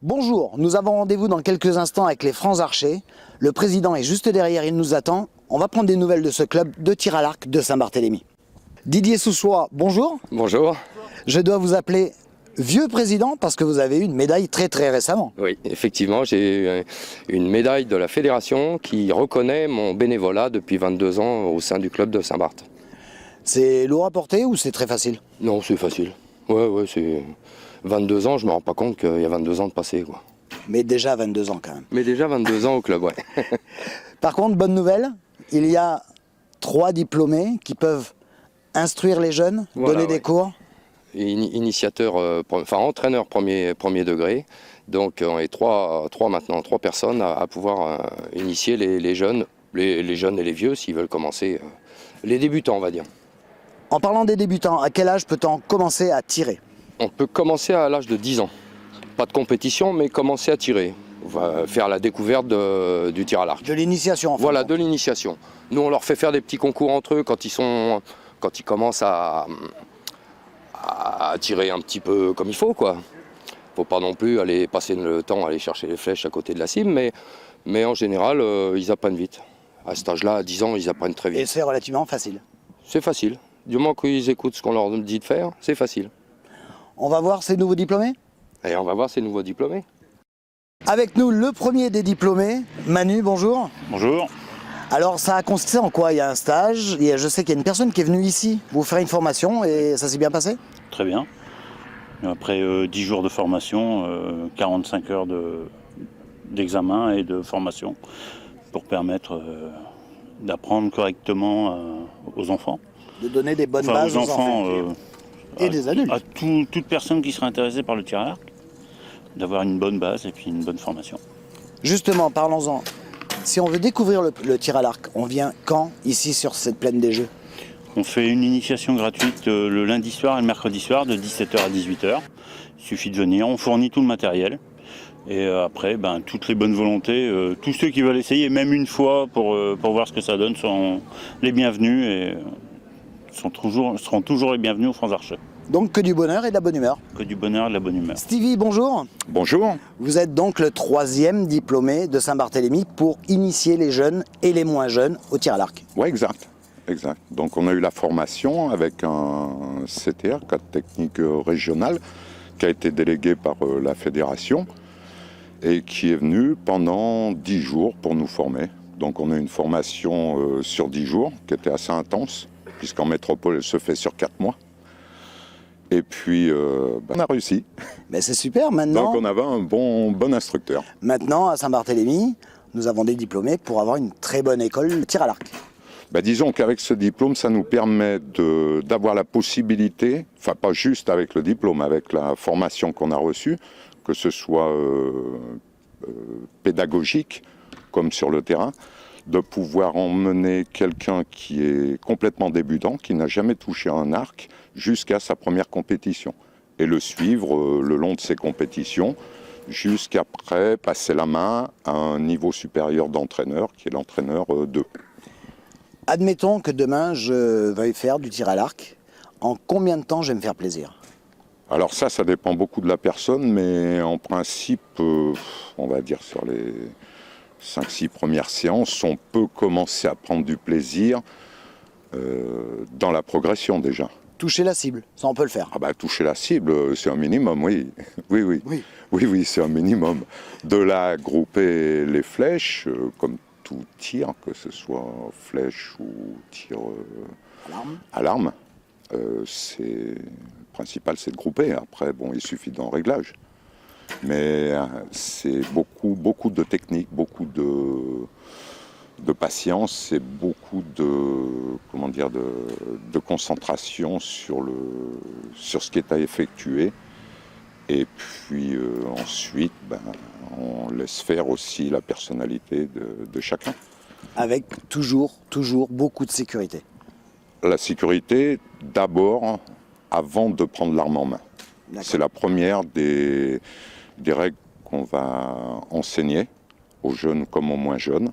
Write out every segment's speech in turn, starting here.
Bonjour, nous avons rendez-vous dans quelques instants avec les Francs Archers. Le président est juste derrière, il nous attend. On va prendre des nouvelles de ce club de tir à l'arc de Saint-Barthélemy. Didier Soussois, bonjour. Bonjour. Je dois vous appeler vieux président parce que vous avez eu une médaille très récemment. Oui, effectivement, j'ai eu une médaille de la fédération qui reconnaît mon bénévolat depuis 22 ans au sein du club de Saint-Barth. C'est lourd à porter ou c'est très facile? Non, c'est facile. Ouais, c'est 22 ans, je me rends pas compte qu'il y a 22 ans de passé, quoi. Mais déjà 22 ans quand même. Mais déjà 22 ans au club, ouais. Par contre, bonne nouvelle, il y a 3 diplômés qui peuvent instruire les jeunes, Voilà, donner des cours. Initiateur, entraîneur premier degré. Donc on est trois personnes à pouvoir initier les jeunes, les jeunes et les vieux s'ils veulent commencer, les débutants on va dire. En parlant des débutants, à quel âge peut-on commencer à tirer? On peut commencer à l'âge de 10 ans. Pas de compétition, mais commencer à tirer. On va faire la découverte du tir à l'arc. De l'initiation en fait. Voilà, de l'initiation. Nous on leur fait faire des petits concours entre eux quand ils commencent à tirer un petit peu comme il faut, quoi. Faut pas non plus aller passer le temps à aller chercher les flèches à côté de la cible, mais en général, ils apprennent vite. À cet âge-là, à 10 ans, ils apprennent très vite. Et c'est relativement facile. C'est facile. Du moment qu'ils écoutent ce qu'on leur dit de faire, c'est facile. On va voir ces nouveaux diplômés? Et on va voir ces nouveaux diplômés. Avec nous, le premier des diplômés, Manu, bonjour. Bonjour. Alors, ça a consisté en quoi? Il y a un stage, je sais qu'il y a une personne qui est venue ici vous faire une formation et ça s'est bien passé? Très bien. Après 10 jours de formation, 45 heures d'examen et de formation pour permettre d'apprendre correctement aux enfants. De donner des bonnes bases aux enfants. Et des adultes. À toute personne qui serait intéressée par le tir à l'arc, d'avoir une bonne base et puis une bonne formation. Justement, parlons-en. Si on veut découvrir le tir à l'arc, on vient quand ici sur cette plaine des Jeux? On fait une initiation gratuite le lundi soir et le mercredi soir de 17h à 18h. Il suffit de venir, on fournit tout le matériel. Et après, toutes les bonnes volontés, tous ceux qui veulent essayer, même une fois pour voir ce que ça donne, sont les bienvenus et seront toujours les bienvenus aux Francs Archers. Donc que du bonheur et de la bonne humeur. Que du bonheur et de la bonne humeur. Stevie, bonjour. Bonjour. Vous êtes donc le 3e diplômé de Saint-Barthélemy pour initier les jeunes et les moins jeunes au tir à l'arc. Oui, exact. Donc on a eu la formation avec un CTR, cadre technique régional, qui a été délégué par la fédération et qui est venu pendant 10 jours pour nous former. Donc on a eu une formation sur 10 jours qui était assez intense, puisqu'en métropole elle se fait sur 4 mois. Et puis on a réussi. Mais c'est super maintenant. Donc on avait un bon instructeur. Maintenant à Saint-Barthélemy, nous avons des diplômés pour avoir une très bonne école de tir à l'arc. Disons qu'avec ce diplôme, ça nous permet d'avoir la possibilité, enfin pas juste avec le diplôme, avec la formation qu'on a reçue, que ce soit pédagogique comme sur le terrain, de pouvoir emmener quelqu'un qui est complètement débutant, qui n'a jamais touché un arc, jusqu'à sa première compétition. Et le suivre le long de ses compétitions, jusqu'après passer la main à un niveau supérieur d'entraîneur, qui est l'entraîneur 2. Admettons que demain je veuille faire du tir à l'arc. En combien de temps je vais me faire plaisir? Alors ça dépend beaucoup de la personne, mais en principe, on va dire sur les 5-6 premières séances, on peut commencer à prendre du plaisir dans la progression déjà. Toucher la cible, ça on peut le faire. Toucher la cible, c'est un minimum, oui. Oui, c'est un minimum. De là, grouper les flèches, comme tout tir, que ce soit flèche ou tir à l'arme, le principal c'est de grouper. Après, il suffit d'un réglage. Mais c'est beaucoup de technique, beaucoup de patience et beaucoup de concentration sur ce qui est à effectuer. Et puis ensuite, on laisse faire aussi la personnalité de chacun. Avec toujours beaucoup de sécurité. La sécurité, d'abord, avant de prendre l'arme en main. C'est la première des règles qu'on va enseigner aux jeunes comme aux moins jeunes.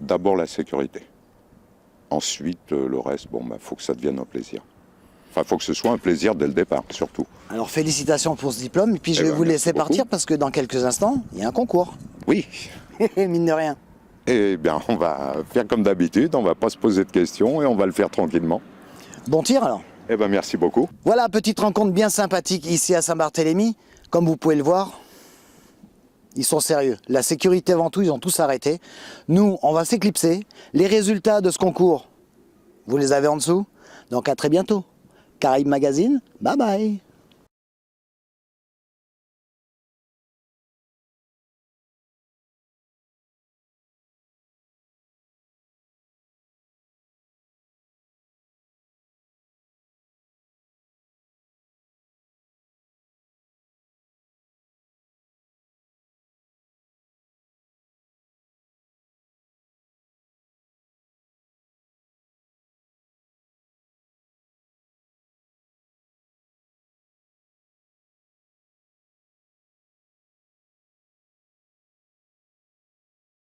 D'abord la sécurité. Ensuite, le reste, faut que ça devienne un plaisir. Enfin, il faut que ce soit un plaisir dès le départ, surtout. Alors félicitations pour ce diplôme, et puis je Eh vais ben, vous merci laisser beaucoup. partir parce que dans quelques instants, il y a un concours. Oui. Mine de rien. Eh bien, on va faire comme d'habitude, on va pas se poser de questions et on va le faire tranquillement. Bon tir alors. Eh bien, merci beaucoup. Voilà, petite rencontre bien sympathique ici à Saint-Barthélemy. Comme vous pouvez le voir, ils sont sérieux. La sécurité avant tout, ils ont tous arrêté. Nous, on va s'éclipser. Les résultats de ce concours, vous les avez en dessous. Donc à très bientôt. Caraïbes Magazine, bye bye.